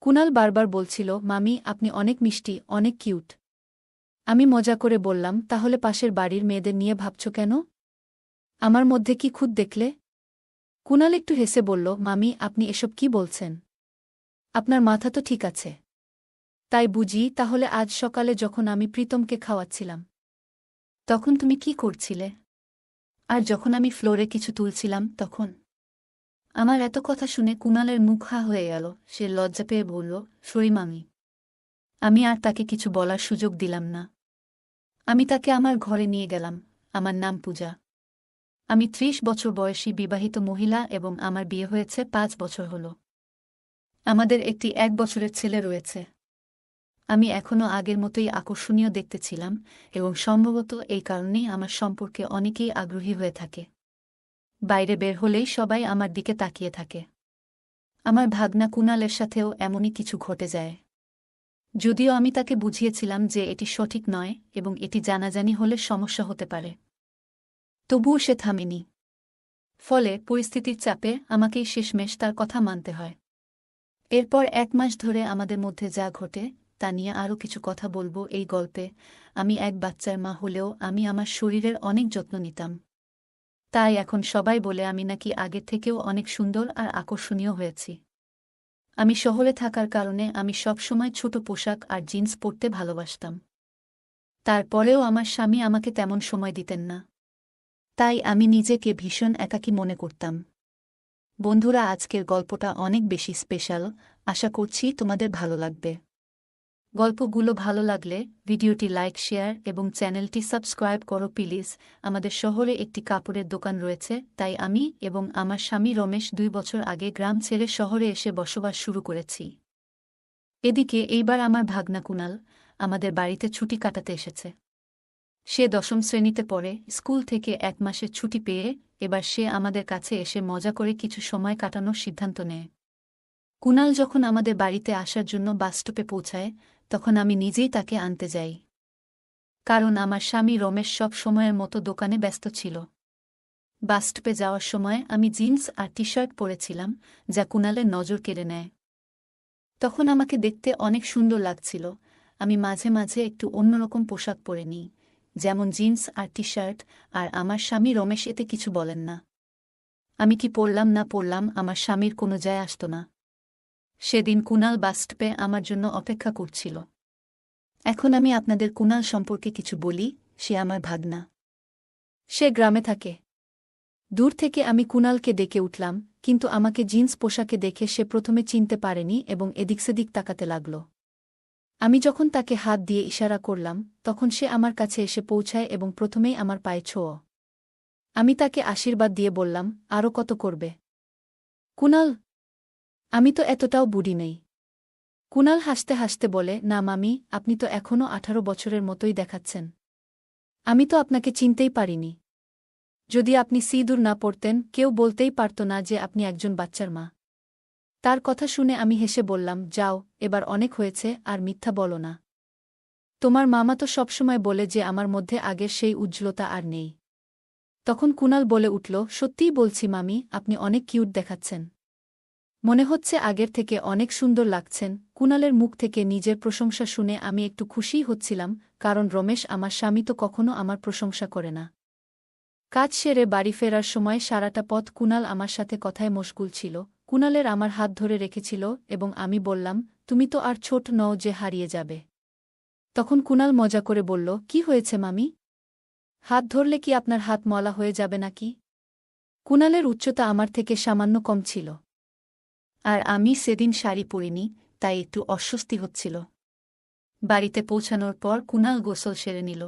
কুনাল বারবার বলছিল, মামি আপনি অনেক মিষ্টি, অনেক কিউট। আমি মজা করে বললাম, তাহলে পাশের বাড়ির মেয়েদের নিয়ে ভাবছ কেন? আমার মধ্যে কি খুঁত দেখলে? কুনাল একটু হেসে বলল, মামি আপনি এসব কি বলছেন? আপনার মাথা তো ঠিক আছে। তাই বুঝি, তাহলে আজ সকালে যখন আমি প্রীতমকে খাওয়াচ্ছিলাম তখন তুমি কি করছিলে? আর যখন আমি ফ্লোরে কিছু তুলছিলাম তখন? আমার এত কথা শুনে কুনালের মুখ হা হয়ে গেল। সে লজ্জা পেয়ে বলল, সরি মামি। আমি আর তাকে কিছু বলার সুযোগ দিলাম না। আমি তাকে আমার ঘরে নিয়ে গেলাম। আমার নাম পূজা। আমি ৩০ বছর বয়সী বিবাহিত মহিলা এবং আমার বিয়ে হয়েছে ৫ বছর হল। আমাদের একটি ১ বছরের ছেলে রয়েছে। আমি এখনও আগের মতোই আকর্ষণীয় দেখতে ছিলাম এবং সম্ভবত এই কারণেই আমার সম্পর্কে অনেকেই আগ্রহী হয়ে থাকে। বাইরে বের হলেই সবাই আমার দিকে তাকিয়ে থাকে। আমার ভাগনা কুনালের সাথেও এমনই কিছু ঘটে যায়। যদিও আমি তাকে বুঝিয়েছিলাম যে এটি সঠিক নয় এবং এটি জানাজানি হলে সমস্যা হতে পারে, তবুও সে থামেনি। ফলে পরিস্থিতির চাপে আমাকেই শেষমেশ তার কথা মানতে হয়। এরপর ১ মাস ধরে আমাদের মধ্যে যা ঘটে তা নিয়ে আরও কিছু কথা বলবো এই গল্পে। আমি এক বাচ্চার মা হলেও আমি আমার শরীরের অনেক যত্ন নিতাম। তাই এখন সবাই বলে আমি নাকি আগের থেকেও অনেক সুন্দর আর আকর্ষণীয় হয়েছি। আমি শহরে থাকার কারণে আমি সবসময় ছোট পোশাক আর জিন্স পরতে ভালোবাসতাম। তারপরেও আমার স্বামী আমাকে তেমন সময় দিতেন না। তাই আমি নিজেকে ভীষণ একাকী মনে করতাম। বন্ধুরা, আজকের গল্পটা অনেক বেশি স্পেশাল। আশা করছি তোমাদের ভালো লাগবে। গল্পগুলো ভালো লাগলে ভিডিওটি লাইক, শেয়ার এবং চ্যানেলটি সাবস্ক্রাইব করো প্লিজ। আমাদের শহরে একটি কাপড়ের দোকান রয়েছে, তাই আমি এবং আমার স্বামী রমেশ ২ বছর আগে গ্রাম ছেড়ে শহরে এসে বসবাস শুরু করেছি। এদিকে এইবার আমার ভাগনা কুনাল আমাদের বাড়িতে ছুটি কাটাতে এসেছে। সে ১০ম শ্রেণীতে পড়ে। স্কুল থেকে ১ মাসের ছুটি পেয়ে এবার সে আমাদের কাছে এসে মজা করে কিছু সময় কাটানোর সিদ্ধান্ত নেয়। কুনাল যখন আমাদের বাড়িতে আসার জন্য বাসস্টপে পৌঁছায় তখন আমি নিজেই তাকে আনতে যাই। কারণ আমার স্বামী রমেশ সব সময়ের মতো দোকানে ব্যস্ত ছিল। বাসস্টপে যাওয়ার সময় আমি জিন্স আর টি শার্ট পরেছিলাম, যা কুনালের নজর কেড়ে নেয়। তখন আমাকে দেখতে অনেক সুন্দর লাগছিল। আমি মাঝে মাঝে একটু অন্যরকম পোশাক পরে নিই, যেমন জিন্স আর টি শার্ট, আর আমার স্বামী রমেশ এতে কিছু বলেন না। আমি কি পরলাম না পরলাম আমার স্বামীর কোনো যায় আসত না। সেদিন কুনাল বাসস্টপে আমার জন্য অপেক্ষা করছিল। এখন আমি আপনাদের কুনাল সম্পর্কে কিছু বলি। সে আমার ভাগনা। সে গ্রামে থাকে। দূর থেকে আমি কুনালকে ডেকে উঠলাম, কিন্তু আমাকে জিন্স পোশাকে দেখে সে প্রথমে চিনতে পারেনি এবং এদিক সেদিক তাকাতে লাগল। আমি যখন তাকে হাত দিয়ে ইশারা করলাম তখন সে আমার কাছে এসে পৌঁছায় এবং প্রথমেই আমার পায়ে ছোঁয়। আমি তাকে আশীর্বাদ দিয়ে বললাম, আরও কত করবে কুনাল? আমি তো এতটাও বুড়ি নেই। কুনাল হাসতে হাসতে বলে, না মামি, আপনি তো এখনও ১৮ বছরের মতোই দেখাচ্ছেন। আমি তো আপনাকে চিনতেই পারিনি। যদি আপনি সিঁদুর না পরতেন কেউ বলতেই পারত না যে আপনি একজন বাচ্চার মা। তার কথা শুনে আমি হেসে বললাম, যাও, এবার অনেক হয়েছে, আর মিথ্যা বলো না। তোমার মামা তো সবসময় বলে যে আমার মধ্যে আগের সেই উজ্জ্বলতা আর নেই। তখন কুনাল বলে উঠল, সত্যিই বলছি মামি, আপনি অনেক কিউট দেখাচ্ছেন। মনে হচ্ছে আগের থেকে অনেক সুন্দর লাগছেন। কুনালের মুখ থেকে নিজের প্রশংসা শুনে আমি একটু খুশিই হচ্ছিলাম, কারণ রমেশ আমার স্বামী তো কখনো আমার প্রশংসা করে না। কাজ সেরে বাড়ি ফেরার সময় সারাটা পথ কুনাল আমার সাথে কথায় মশগুল ছিল। কুনালের আমার হাত ধরে রেখেছিল এবং আমি বললাম, তুমি তো আর ছোট নও যে হারিয়ে যাবে। তখন কুনাল মজা করে বলল, কি হয়েছে মামি? হাত ধরলে কি আপনার হাত মলা হয়ে যাবে নাকি? কুনালের উচ্চতা আমার থেকে সামান্য কম ছিল। আর আমি সেদিন শাড়ি পরিনি, তাই একটু অস্বস্তি হচ্ছিল। বাড়িতে পৌঁছানোর পর কুনাল গোসল সেরে নিল।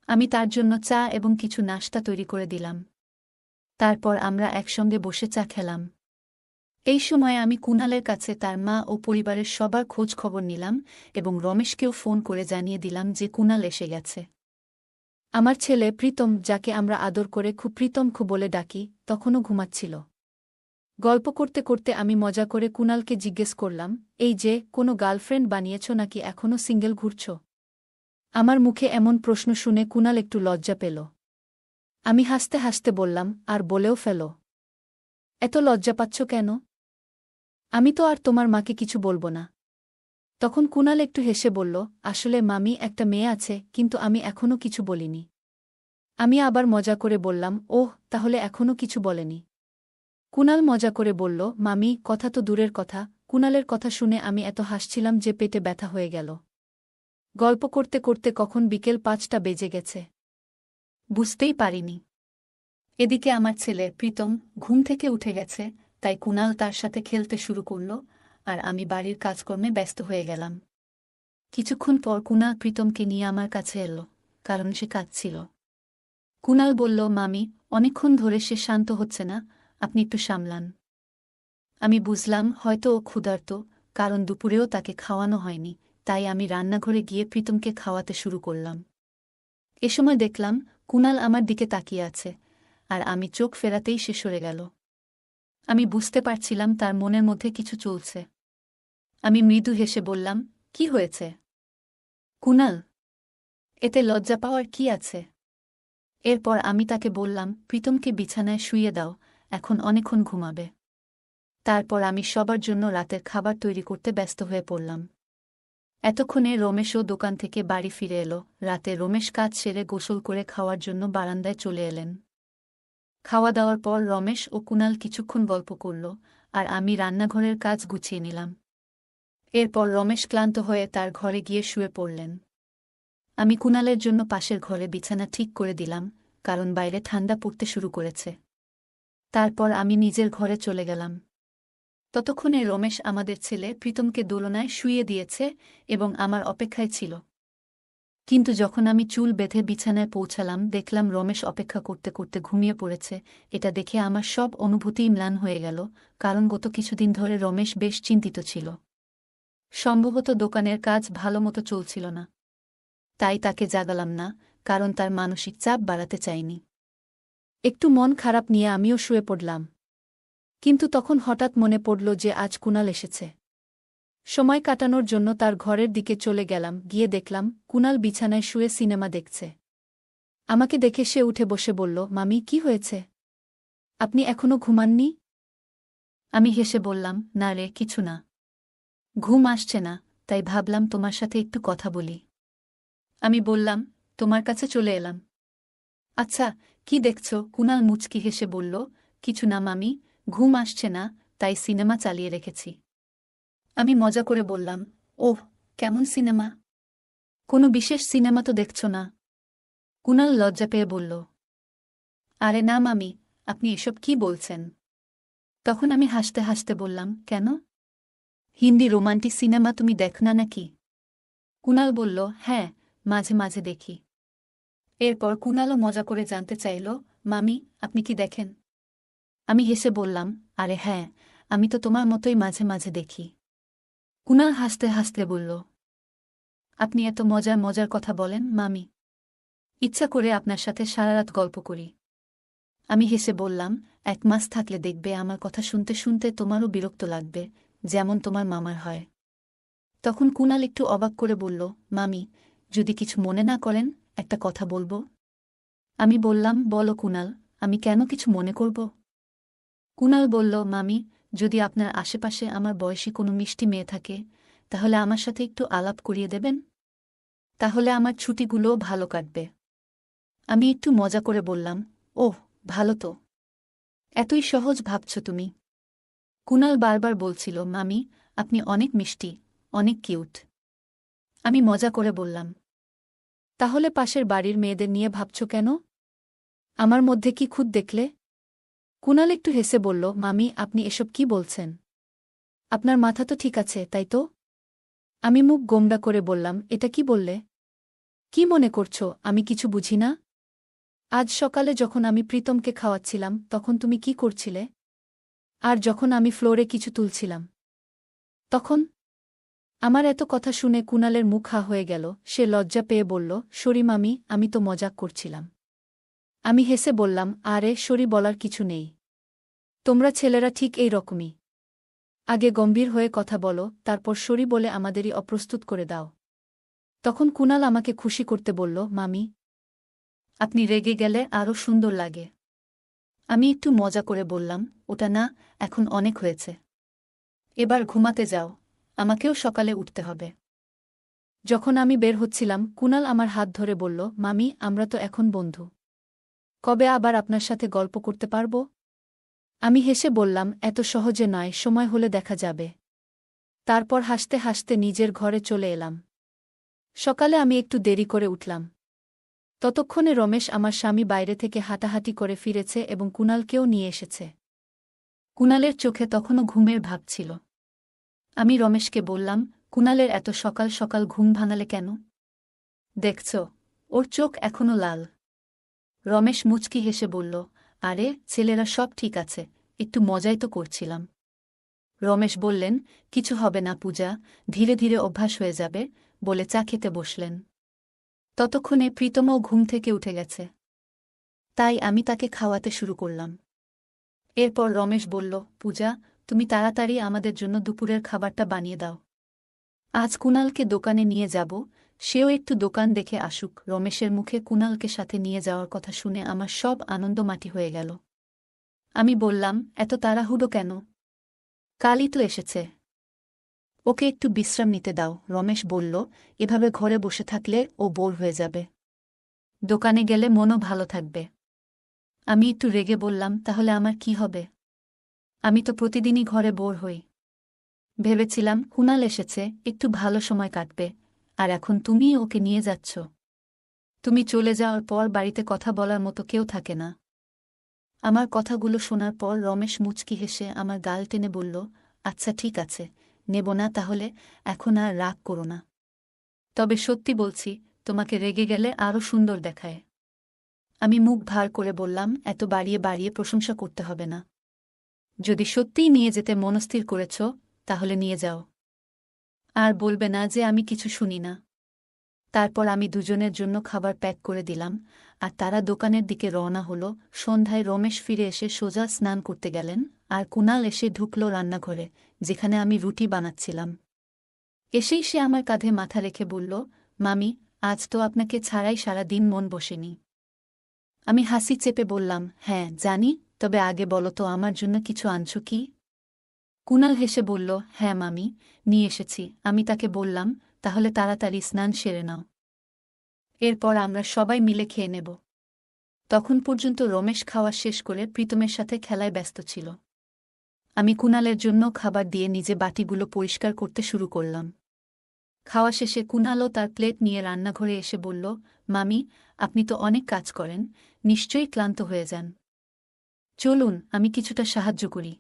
আমি তার জন্য চা এবং কিছু নাশতা তৈরি করে দিলাম। তারপর আমরা একসঙ্গে বসে চা খেলাম। এই সময় আমি কুনালের কাছে তার মা ও পরিবারের সবার খোঁজ খবর নিলাম এবং রমেশকেও ফোন করে জানিয়ে দিলাম যে কুনাল এসে গেছে। আমার ছেলে প্রীতম, যাকে আমরা আদর করে খুব প্রীতমখু বলে ডাকি, তখনও ঘুমাচ্ছিল। গল্প করতে করতে আমি মজা করে কুনালকে জিজ্ঞেস করলাম, এই যে, কোনো গার্লফ্রেন্ড বানিয়েছ নাকি এখনও সিঙ্গেল ঘুরছ? আমার মুখে এমন প্রশ্ন শুনে কুনাল একটু লজ্জা পেল। আমি হাসতে হাসতে বললাম, আর বলেও ফেলো। এত লজ্জা পাচ্ছ কেন? আমি তো আর তোমার মাকে কিছু বলবো না। তখন কুণাল একটু হেসে বলল, আসলে মামি, একটা মেয়ে আছে, কিন্তু আমি এখনও কিছু বলিনি। আমি আবার মজা করে বললাম, ওহ, তাহলে এখনও কিছু বলেনি। কুণাল মজা করে বলল, মামি, কথা তো দূরের কথা। কুণালের কথা শুনে আমি এত হাসছিলাম যে পেটে ব্যথা হয়ে গেল। গল্প করতে করতে কখন বিকেল ৫টা বেজে গেছে বুঝতেই পারিনি। এদিকে আমার ছেলে প্রীতম ঘুম থেকে উঠে গেছে, তাই কুণাল তার সাথে খেলতে শুরু করল, আর আমি বাড়ির কাজকর্মে ব্যস্ত হয়ে গেলাম। কিছুক্ষণ পর কুণাল প্রীতমকে নিয়ে আমার কাছে এলো, কারণ সে কাঁদছিল। কুণাল বলল, মামি, অনেকক্ষণ ধরে সে শান্ত হচ্ছে না, আপনি একটু সামলান। আমি বুঝলাম হয়তো ও ক্ষুধার্ত, কারণ দুপুরেও তাকে খাওয়ানো হয়নি, তাই আমি রান্নাঘরে গিয়ে প্রীতমকে খাওয়াতে শুরু করলাম। এ সময় দেখলাম কুণাল আমার দিকে তাকিয়ে আছে, আর আমি চোখ ফেরাতেই সে সরে গেল। আমি বুঝতে পারছিলাম তার মনের মধ্যে কিছু চলছে। আমি মৃদু হেসে বললাম, কি হয়েছে কুণাল? এতে লজ্জা পাওয়ার কি আছে? এরপর আমি তাকে বললাম, প্রীতমকে বিছানায় শুইয়ে দাও, এখন অনেকক্ষণ ঘুমাবে। তারপর আমি সবার জন্য রাতের খাবার তৈরি করতে ব্যস্ত হয়ে পড়লাম। এতক্ষণে রমেশও দোকান থেকে বাড়ি ফিরে এলো। রাতে রমেশ কাজ সেরে গোসল করে খাওয়ার জন্য বারান্দায় চলে এলেন। খাওয়া দাওয়ার পর রমেশ ও কুণাল কিছুক্ষণ গল্প করল, আর আমি রান্নাঘরের কাজ গুছিয়ে নিলাম। এরপর রমেশ ক্লান্ত হয়ে তার ঘরে গিয়ে শুয়ে পড়লেন। আমি কুণালের জন্য পাশের ঘরে বিছানা ঠিক করে দিলাম, কারণ বাইরে ঠান্ডা পড়তে শুরু করেছে। তারপর আমি নিজের ঘরে চলে গেলাম। ততক্ষণে রমেশ আমাদের ছেলে প্রীতমকে দোলনায় শুইয়ে দিয়েছে এবং আমার অপেক্ষায় ছিল। কিন্তু যখন আমি চুল বেঁধে বিছানায় পৌঁছালাম, দেখলাম রমেশ অপেক্ষা করতে করতে ঘুমিয়ে পড়েছে। এটা দেখে আমার সব অনুভূতিই ম্লান হয়ে গেল, কারণ গত কিছুদিন ধরে রমেশ বেশ চিন্তিত ছিল। সম্ভবত দোকানের কাজ ভালোমতো চলছিল না। তাই তাকে জাগালাম না, কারণ তার মানসিক চাপ বাড়াতে চাইনি। একটু মন খারাপ নিয়ে আমিও শুয়ে পড়লাম। কিন্তু তখন হঠাৎ মনে পড়ল যে আজ কুণাল এসেছে। সময় কাটানোর জন্য তার ঘরের দিকে চলে গেলাম। গিয়ে দেখলাম কুণাল বিছানায় শুয়ে সিনেমা দেখছে। আমাকে দেখে সে উঠে বসে বলল, মামি, কি হয়েছে? আপনি এখনো ঘুমাননি? আমি হেসে বললাম, না রে, কিছু না। ঘুম আসছে না, তাই ভাবলাম তোমার সাথে একটু কথা বলি। আমি বললাম, তোমার কাছে চলে এলাম। আচ্ছা, কি দেখছ? কুণাল মুচকি হেসে বলল, কিছু না মামি, ঘুম আসছে না, তাই সিনেমা চালিয়ে রেখেছি। আমি মজা করে বললাম, ওহ, কেমন সিনেমা? কোনো বিশেষ সিনেমা তো দেখছ না? কুণাল লজ্জা পেয়ে বলল, আরে না মামি, আপনি এসব কি বলছেন? তখন আমি হাসতে হাসতে বললাম, কেন? হিন্দি রোমান্টিক সিনেমা তুমি দেখো না নাকি? কুণাল বলল, হ্যাঁ, মাঝে মাঝে দেখি। এরপর কুণালও মজা করে জানতে চাইল, মামি, আপনি কি দেখেন? আমি হেসে বললাম, আরে হ্যাঁ, আমি তো তোমার মতোই মাঝে মাঝে দেখি। কুণাল হাসতে হাসতে বলল, আপনি এত মজার মজার কথা বলেন মামি। ইচ্ছা করে আপনার সাথে সারারাত গল্প করি। আমি হেসে বললাম, 1 মাস থাকলে দেখবে আমার কথা শুনতে শুনতে তোমারও বিরক্ত লাগবে, যেমন তোমার মামার হয়। তখন কুণাল একটু অবাক করে বলল, মামি, যদি কিছু মনে না করেন, একটা কথা বলবো। আমি বললাম, বলো কুণাল, আমি কেন কিছু মনে করব? কুণাল বলল, মামি, যদি আপনার আশেপাশে আমার বয়সী কোনো মিষ্টি মেয়ে থাকে, তাহলে আমার সাথে একটু আলাপ করিয়ে দেবেন। তাহলে আমার ছুটিগুলোও ভালো কাটবে। আমি একটু মজা করে বললাম, ওহ, ভালো তো। এতই সহজ ভাবছ তুমি? কুণাল বারবার বলছিল, মামি, আপনি অনেক মিষ্টি, অনেক কিউট। আমি মজা করে বললাম, তাহলে পাশের বাড়ির মেয়েদের নিয়ে ভাবছ কেন? আমার মধ্যে কি খুদ দেখলে? কুণাল একটু হেসে বলল, মামি, আপনি এসব কি বলছেন? আপনার মাথা তো ঠিক আছে, তাই তো? আমি মুখ গোমড়া করে বললাম, এটা কি বললে? কি মনে করছো আমি কিছু বুঝি না? আজ সকালে যখন আমি প্রীতমকে খাওয়াচ্ছিলাম, তখন তুমি কি করছিলে? আর যখন আমি ফ্লোরে কিছু তুলছিলাম, তখন? আমার এত কথা শুনে কুণালের মুখ হা হয়ে গেল। সে লজ্জা পেয়ে বলল, সরি মামি, আমি তো মজাক করছিলাম। আমি হেসে বললাম, আরে সরি বলার কিছু নেই। তোমরা ছেলেরা ঠিক এই রকমই। আগে গম্ভীর হয়ে কথা বলো, তারপর সরি বলে আমাদেরই অপ্রস্তুত করে দাও। তখন কুণাল আমাকে খুশি করতে বলল, মামি, আপনি রেগে গেলে আরও সুন্দর লাগে। আমি একটু মজা করে বললাম, ওটা না, এখন অনেক হয়েছে। এবার ঘুমাতে যাও, আমাকেও সকালে উঠতে হবে। যখন আমি বের হচ্ছিলাম কুনাল আমার হাত ধরে বলল, মামি আমরা তো এখন বন্ধু। কবে আবার আপনার সাথে গল্প করতে পারব? আমি হেসে বললাম, এত সহজে নয়, সময় হলে দেখা যাবে। তারপর হাসতে হাসতে নিজের ঘরে চলে এলাম। সকালে আমি একটু দেরি করে উঠলাম। ততক্ষণে রমেশ আমার স্বামী বাইরে থেকে হাঁটাহাঁটি করে ফিরেছে এবং কুনালকেও নিয়ে এসেছে। কুনালের চোখে তখনও ঘুমের ভাব ছিল। আমি রমেশকে বললাম, কুনালের এত সকাল সকাল ঘুম ভাঙালে কেন? দেখছ, ওর চোখ এখনো লাল। রমেশ মুচকি হেসে বলল, আরে ছেলেরা সব ঠিক আছে, একটু মজাই তো করছিলাম। রমেশ বললেন, কিছু হবে না পূজা, ধীরে ধীরে অভ্যাস হয়ে যাবে, বলে চা খেতে বসলেন। ততক্ষণে প্রীতমও ঘুম থেকে উঠে গেছে। তাই আমি তাকে খাওয়াতে শুরু করলাম। এরপর রমেশ বলল, পূজা তুমি তাড়াতাড়ি আমাদের জন্য দুপুরের খাবারটা বানিয়ে দাও। আজ কুনালকে দোকানে নিয়ে যাব, সেও একটু দোকান দেখে আসুক। রমেশের মুখে কুনালকে সাথে নিয়ে যাওয়ার কথা শুনে আমার সব আনন্দ মাটি হয়ে গেল। আমি বললাম, এত তাড়াহুড়ো কেন? কালই তো এসেছে, ওকে একটু বিশ্রাম নিতে দাও। রমেশ বলল, এভাবে ঘরে বসে থাকলে ও বোর হয়ে যাবে, দোকানে গেলে মনও ভালো থাকবে। আমি একটু রেগে বললাম, তাহলে আমার কি হবে? আমি তো প্রতিদিনই ঘরে বোর হই। ভেবেছিলাম কুনাল এসেছে, একটু ভালো সময় কাটবে, আর এখন তুমিই ওকে নিয়ে যাচ্ছ। তুমি চলে যাওয়ার পর বাড়িতে কথা বলার মতো কেউ থাকে না। আমার কথাগুলো শোনার পর রমেশ মুচকি হেসে আমার গাল টেনে বলল, আচ্ছা ঠিক আছে, নেব না তাহলে, এখন আর রাগ করো না। তবে সত্যি বলছি, তোমাকে রেগে গেলে আরও সুন্দর দেখায়। আমি মুখ ভার করে বললাম, এত বাড়িয়ে বাড়িয়ে প্রশংসা করতে হবে না। যদি সত্যিই নিয়ে যেতে মনস্থির করেছ, তাহলে নিয়ে যাও। আর বলবে না যে আমি কিছু শুনি না। তারপর আমি দুজনের জন্য খাবার প্যাক করে দিলাম, আর তারা দোকানের দিকে রওনা হলো। সন্ধ্যায় রমেশ ফিরে এসে সোজা স্নান করতে গেলেন, আর কুনাল এসে ঢুকল রান্নাঘরে, যেখানে আমি রুটি বানাচ্ছিলাম। এসেই সে আমার কাঁধে মাথা রেখে বলল, মামি আজ তো আপনাকে ছাড়াই সারা দিন মন বসেনি। আমি হাসি চেপে বললাম, হ্যাঁ জানি, তবে আগে বলো তো আমার জন্য কিছু আনছো কি? কুনাল হেসে বলল, হ্যাঁ মামি, নিয়ে এসেছি। আমি তাকে বললাম, তাহলে তাড়াতাড়ি স্নান সেরে নাও, এরপর আমরা সবাই মিলে খেয়ে নেব। তখন পর্যন্ত রমেশ খাওয়া শেষ করে প্রীতমের সাথে খেলায় ব্যস্ত ছিল। আমি কুনালের জন্য খাবার দিয়ে নিজে বাটিগুলো পরিষ্কার করতে শুরু করলাম। খাওয়া শেষে কুনালও তার প্লেট নিয়ে রান্নাঘরে এসে বলল, মামি আপনি তো অনেক কাজ করেন, নিশ্চয়ই ক্লান্ত হয়ে যান। চলুন আমি কিছুটা সাহায্য করি।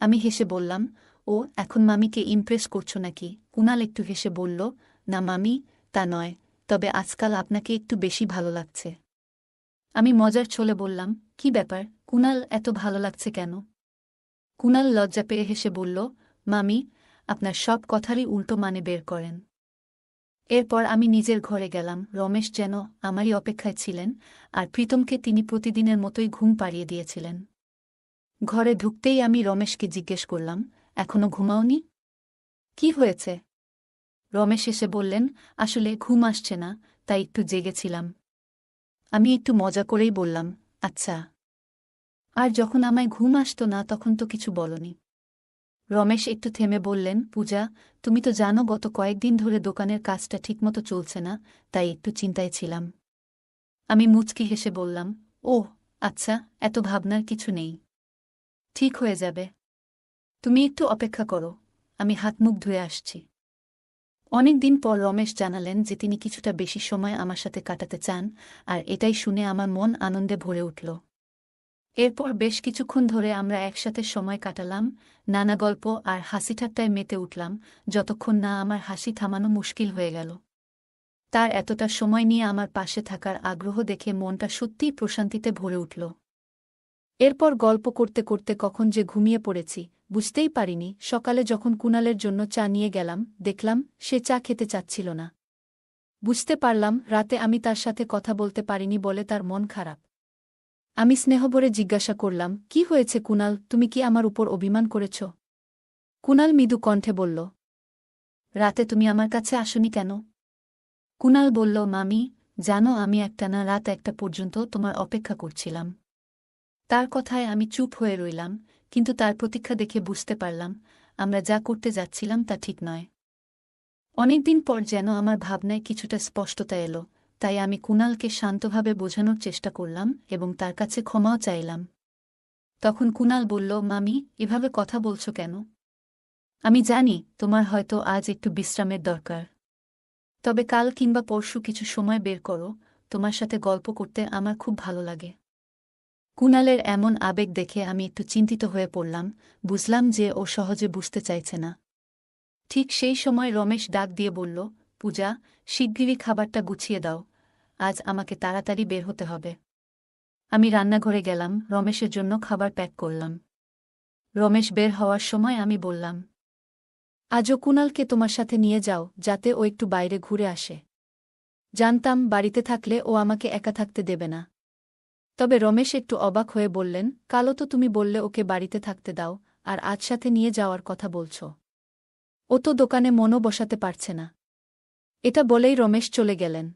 আমি হেসে বললাম, ও এখন মামিকে ইমপ্রেস করছো নাকি? কুনাল একটু হেসে বলল, না মামি, তা নয়, তবে আজকাল আপনাকে একটু বেশি ভালো লাগছে। আমি মজার ছলে বললাম, কি ব্যাপার কুনাল, এত ভালো লাগছে কেন? কুনাল লজ্জা পেয়ে হেসে বলল, মামি আপনার সব কথারই উল্টো মানে বের করেন। এরপর আমি নিজের ঘরে গেলাম। রমেশ যেন আমারই অপেক্ষায় ছিলেন, আর প্রীতমকে তিনি প্রতিদিনের মতোই ঘুম পাড়িয়ে দিয়েছিলেন। ঘরে ঢুকতেই আমি রমেশকে জিজ্ঞেস করলাম, এখনো ঘুমাওনি? কি হয়েছে? রমেশ এসে বললেন, আসলে ঘুম আসছে না, তাই একটু জেগেছিলাম। আমি একটু মজা করেই বললাম, আচ্ছা। আর যখন আমায় ঘুম আসতো না তখন তো কিছু বলনি। রমেশ একটু থেমে বললেন, পূজা তুমি তো জানো গত কয়েকদিন ধরে দোকানের কাজটা ঠিকমতো চলছে না, তাই একটু চিন্তায় ছিলাম। আমি মুচকি হেসে বললাম, ওহ আচ্ছা, এত ভাবনার কিছু নেই, ঠিক হয়ে যাবে। তুমি একটু অপেক্ষা করো, আমি হাত মুখ ধুয়ে আসছি। অনেক দিন পর রমেশ জানালেন যে তিনি কিছুটা বেশি সময় আমার সাথে কাটাতে চান, আর এটাই শুনে আমার মন আনন্দে ভরে উঠল। এরপর বেশ কিছুক্ষণ ধরে আমরা একসাথে সময় কাটালাম, নানা গল্প আর হাসিঠাট্টায় মেতে উঠলাম, যতক্ষণ না আমার হাসি থামানো মুশকিল হয়ে গেল। তার এতটা সময় নিয়ে আমার পাশে থাকার আগ্রহ দেখে মনটা সত্যিই প্রশান্তিতে ভরে উঠল। এরপর গল্প করতে করতে কখন যে ঘুমিয়ে পড়েছি বুঝতেই পারিনি। সকালে যখন কুনালের জন্য চা নিয়ে গেলাম, দেখলাম সে চা খেতে চাচ্ছিল না। বুঝতে পারলাম রাতে আমি তার সাথে কথা বলতে পারিনি বলে তার মন খারাপ। আমি স্নেহভরে জিজ্ঞাসা করলাম, কি হয়েছে কুনাল, তুমি কি আমার উপর অভিমান করেছ? কুনাল মৃদু কণ্ঠে বলল, রাতে তুমি আমার কাছে আসনি কেন? কুনাল বলল, মামি জানো আমি একটানা রাত 1টা পর্যন্ত তোমার অপেক্ষা করছিলাম। তার কথায় আমি চুপ হয়ে রইলাম, কিন্তু তার প্রতীক্ষা দেখে বুঝতে পারলাম আমরা যা করতে যাচ্ছিলাম তা ঠিক নয়। অনেকদিন পর যেন আমার ভাবনায় কিছুটা স্পষ্টতা এলো, তাই আমি কুণালকে শান্তভাবে বোঝানোর চেষ্টা করলাম এবং তার কাছে ক্ষমাও চাইলাম। তখন কুণাল বলল, মামি, এভাবে কথা বলছো কেন? আমি জানি তোমার হয়তো আজ একটু বিশ্রামের দরকার, তবে কাল কিংবা পরশু কিছু সময় বের করো, তোমার সাথে গল্প করতে আমার খুব ভালো লাগে। কুণালের এমন আবেগ দেখে আমি একটু চিন্তিত হয়ে পড়লাম, বুঝলাম যে ও সহজে বুঝতে চাইছে না। ঠিক সেই সময় রমেশ ডাক দিয়ে বলল, পূজা, শিগগিরই খাবারটা গুছিয়ে দাও, আজ আমাকে তাড়াতাড়ি বের হতে হবে। আমি রান্নাঘরে গেলাম, রমেশের জন্য খাবার প্যাক করলাম। রমেশ বের হওয়ার সময় আমি বললাম, আজও কুণালকে তোমার সাথে নিয়ে যাও, যাতে ও একটু বাইরে ঘুরে আসে। জানতাম বাড়িতে থাকলে ও আমাকে একা থাকতে দেবে না। তবে রমেশ একটু অবাক হয়ে বললেন, কালও তো তুমি বললে ওকে বাড়িতে থাকতে দাও, আর আজ সাথে নিয়ে যাওয়ার কথা বলছ। ও তো দোকানে মনও বসাতে পারছে না। এটা বলেই রমেশ চলে গেলেন।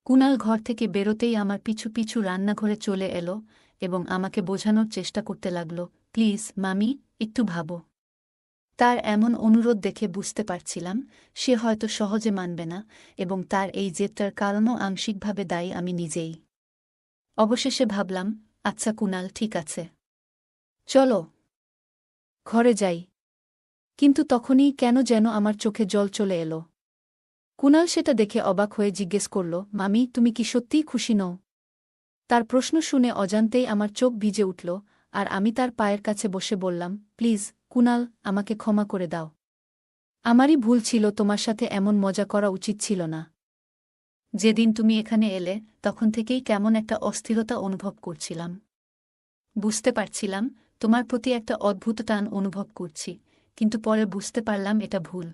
কুণাল ঘর থেকে বেরোতেই আমার পিছু পিছু রান্নাঘরে চলে এলো এবং আমাকে বোঝানোর চেষ্টা করতে লাগল, প্লিজ মামি, একটু ভাবো। তার এমন অনুরোধ দেখে বুঝতে পারছিলাম সে হয়তো সহজে মানবে না, এবং তার এই জেদটার কারণও আংশিকভাবে দায়ী আমি নিজেই। অবশেষে ভাবলাম, আচ্ছা কুণাল, ঠিক আছে, চলো ঘরে যাই। কিন্তু তখনই কেন যেন আমার চোখে জল চলে এলো। কুণাল সেটা দেখে অবাক হয়ে জিজ্ঞেস করল, মামি, তুমি কি সত্যিই খুশি নও? তার প্রশ্ন শুনে অজান্তেই আমার চোখ ভিজে উঠল, আর আমি তার পায়ের কাছে বসে বললাম, প্লিজ কুণাল, আমাকে ক্ষমা করে দাও। আমারই ভুল ছিল, তোমার সাথে এমন মজা করা উচিত ছিল না। যেদিন তুমি এখানে এলে তখন থেকেই কেমন একটা অস্থিরতা অনুভব করছিলাম। বুঝতে পারছিলাম তোমার প্রতি একটা অদ্ভুত টান অনুভব করছি, কিন্তু পরে বুঝতে পারলাম এটা ভুল।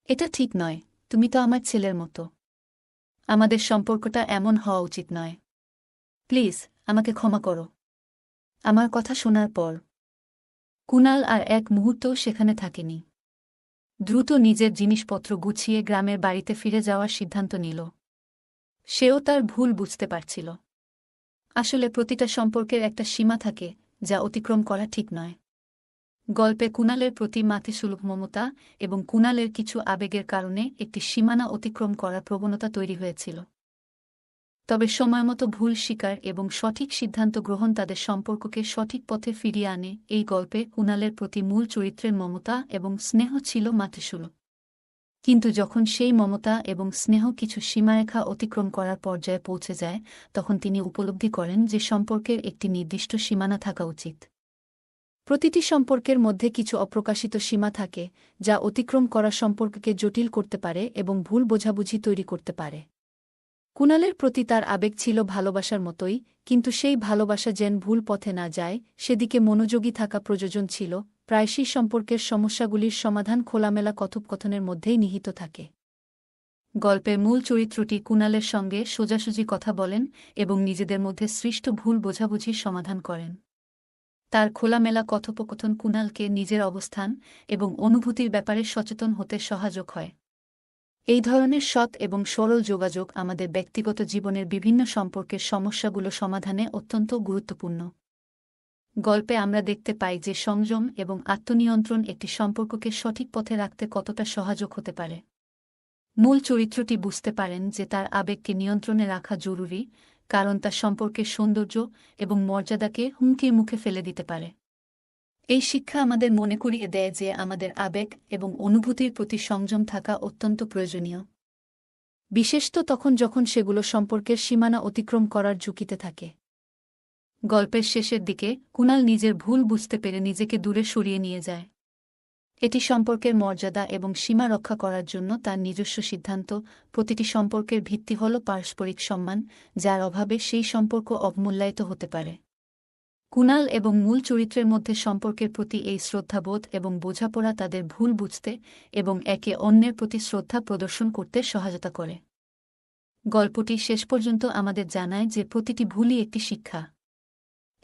এটা ঠিক নয়, তুমি তো আমার ছেলের মতো। আমাদের সম্পর্কটা এমন হওয়া উচিত নয়। প্লিজ, আমাকে ক্ষমা করো। আমার কথা শোনার পর কুণাল আর এক মুহূর্তও সেখানে থাকেনি। দ্রুত নিজের জিনিসপত্র গুছিয়ে গ্রামের বাড়িতে ফিরে যাওয়ার সিদ্ধান্ত নিল। সেও তার ভুল বুঝতে পারছিল। আসলে প্রতিটা সম্পর্কের একটা সীমা থাকে, যা অতিক্রম করা ঠিক নয়। গল্পে কুণালের প্রতি মাতৃসুলভ মমতা এবং কুণালের কিছু আবেগের কারণে একটি সীমানা অতিক্রম করার প্রবণতা তৈরি হয়েছিল। তবে সময়মতো ভুল স্বীকার এবং সঠিক সিদ্ধান্ত গ্রহণ তাদের সম্পর্ককে সঠিক পথে ফিরিয়ে আনে। এই গল্পে কুণালের প্রতি মূল চরিত্রের মমতা এবং স্নেহ ছিল মাতৃসুলভ। কিন্তু যখন সেই মমতা এবং স্নেহ কিছু সীমারেখা অতিক্রম করার পর্যায়ে পৌঁছে যায়, তখন তিনি উপলব্ধি করেন যে সম্পর্কের একটি নির্দিষ্ট সীমানা থাকা উচিত। প্রতিটি সম্পর্কের মধ্যে কিছু অপ্রকাশিত সীমা থাকে, যা অতিক্রম করা সম্পর্ককে জটিল করতে পারে এবং ভুল বোঝাবুঝি তৈরি করতে পারে। কুণালের প্রতি তার আবেগ ছিল ভালোবাসার মতোই, কিন্তু সেই ভালোবাসা যেন ভুল পথে না যায় সেদিকে মনোযোগী থাকা প্রয়োজন ছিল। প্রায়শই সম্পর্কের সমস্যাগুলির সমাধান খোলামেলা কথোপকথনের মধ্যেই নিহিত থাকে। গল্পের মূল চরিত্রটি কুণালের সঙ্গে সোজাসুজি কথা বলেন এবং নিজেদের মধ্যে সৃষ্ট ভুল বোঝাবুঝির সমাধান করেন। তার খোলামেলা কথোপকথন কুণালকে নিজের অবস্থান এবং অনুভূতির ব্যাপারে সচেতন হতে সহায়ক হয়। এই ধরনের সৎ এবং সরল যোগাযোগ আমাদের ব্যক্তিগত জীবনের বিভিন্ন সম্পর্কের সমস্যাগুলো সমাধানে অত্যন্ত গুরুত্বপূর্ণ। গল্পে আমরা দেখতে পাই যে সংযম এবং আত্মনিয়ন্ত্রণ একটি সম্পর্ককে সঠিক পথে রাখতে কতটা সহায়ক হতে পারে। মূল চরিত্রটি বুঝতে পারেন যে তার আবেগকে নিয়ন্ত্রণে রাখা জরুরি, কারণ তা সম্পর্কের সৌন্দর্য এবং মর্যাদাকে হুমকির মুখে ফেলে দিতে পারে। এই শিক্ষা আমাদের মনে করিয়ে দেয় যে আমাদের আবেগ এবং অনুভূতির প্রতি সংযম থাকা অত্যন্ত প্রয়োজনীয়, বিশেষত তখন যখন সেগুলো সম্পর্কের সীমানা অতিক্রম করার ঝুঁকিতে থাকে। গল্পের শেষের দিকে কুণাল নিজের ভুল বুঝতে পেরে নিজেকে দূরে সরিয়ে নিয়ে যায়। এটি সম্পর্কের মর্যাদা এবং সীমা রক্ষা করার জন্য তার নিজস্ব সিদ্ধান্ত। প্রতিটি সম্পর্কের ভিত্তি হল পারস্পরিক সম্মান, যার অভাবে সেই সম্পর্ক অবমূল্যায়িত হতে পারে। কুণাল এবং মূল চরিত্রের মধ্যে সম্পর্কের প্রতি এই শ্রদ্ধাবোধ এবং বোঝাপড়া তাদের ভুল বুঝতে এবং একে অন্যের প্রতি শ্রদ্ধা প্রদর্শন করতে সহায়তা করে। গল্পটি শেষ পর্যন্ত আমাদের জানায় যে প্রতিটি ভুলই একটি শিক্ষা।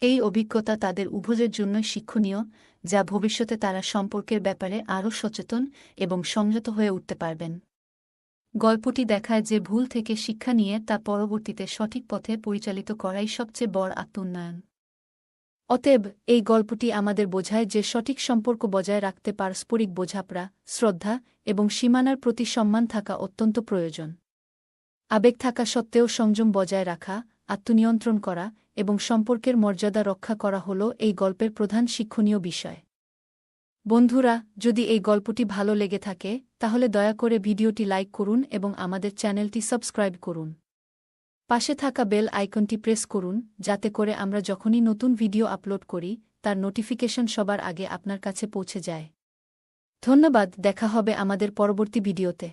এই অভিজ্ঞতা তাদের উভয়ের জন্যই শিক্ষণীয়, যা ভবিষ্যতে তারা সম্পর্কের ব্যাপারে আরও সচেতন এবং সংযত হয়ে উঠতে পারবেন। গল্পটি দেখায় যে ভুল থেকে শিক্ষা নিয়ে তা পরবর্তীতে সঠিক পথে পরিচালিত করাই সবচেয়ে বড় আত্মোন্নয়ন। অতএব এই গল্পটি আমাদের বোঝায় যে সঠিক সম্পর্ক বজায় রাখতে পারস্পরিক বোঝাপড়া, শ্রদ্ধা এবং সীমানার প্রতি সম্মান থাকা অত্যন্ত প্রয়োজন। আবেগ থাকা সত্ত্বেও সংযম বজায় রাখা, আত্মনিয়ন্ত্রণ করা এবং সম্পর্কের মর্যাদা রক্ষা করা হল এই গল্পের প্রধান শিক্ষণীয় বিষয়। বন্ধুরা, যদি এই গল্পটি ভালো লেগে থাকে তাহলে দয়া করে ভিডিওটি লাইক করুন এবং আমাদের চ্যানেলটি সাবস্ক্রাইব করুন। পাশে থাকা বেল আইকনটি প্রেস করুন যাতে করে আমরা যখনই নতুন ভিডিও আপলোড করি তার নোটিফিকেশন সবার আগে আপনার কাছে পৌঁছে যায়। ধন্যবাদ, দেখা হবে আমাদের পরবর্তী ভিডিওতে।